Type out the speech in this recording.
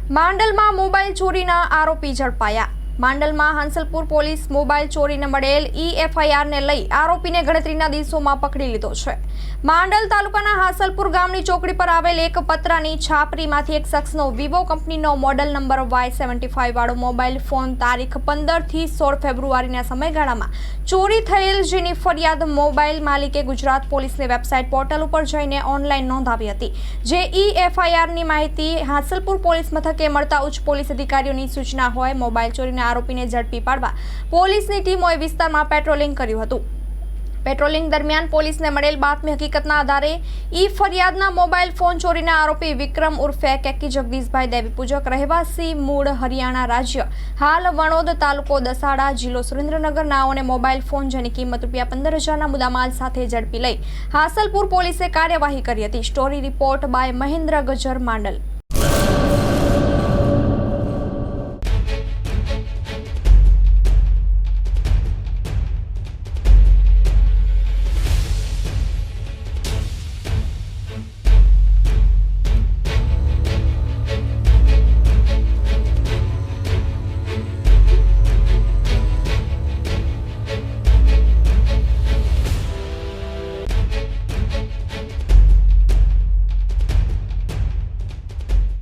માંડલમાં mobile ચોરીના આરોપી ઝડપાયા। માંડલમાં હાંસલપુર પોલીસ મોબાઈલ ચોરીને મળેલ એફઆઈઆરને લઈ આરોપીને ગણતરીના દિવસોમાં પકડી લીધો છે। માંડલ તાલુકાના હાંસલપુર ગામની ચોકડી પર આવેલ એક પતરાની છાપરીમાંથી એક શખ્સનો વિવો કંપનીનો મોડલ નંબર Y75 વાળો મોબાઈલ ફોન તારીખ 15 થી 16 ફેબ્રુઆરીના સમયગાળામાં ચોરી થયેલ જેની ફરિયાદ મોબાઈલ માલિકે ગુજરાત પોલીસની વેબસાઇટ પોર્ટલ ઉપર જઈને ઓનલાઈન નોંધાવી હતી। જે એફઆઈઆરની માહિતી હાંસલપુર પોલીસ મથકે મળતા ઉચ્ચ પોલીસ અધિકારીઓની સૂચના હોય મોબાઈલ ચોરીના આરોપીને ઝડપી પાડવા પોલીસની ટીમોએ વિસ્તારમાં પેટ્રોલિંગ કર્યું હતું। પેટ્રોલિંગ દરમિયાન પોલીસને મળેલ બાતમી હકીકતના આધારે ફરિયાદના મોબાઈલ ફોન ચોરીના આરોપી વિક્રમ ઉર્ફે કેકી જગદીશભાઈ દેવીપૂજક રહેવાસી મૂળ હરિયાણા રાજ્ય હાલ વણોદ તાલુકો દસાડા જિલ્લો સુરેન્દ્રનગર નાઓને મોબાઈલ ફોન જેની કિંમત ₹15,000ના મુદ્દામાલ સાથે ઝડપી લઈ હાંસલપુર પોલીસે કાર્યવાહી કરી હતી। Story report by Mahendra Gajar Mandal.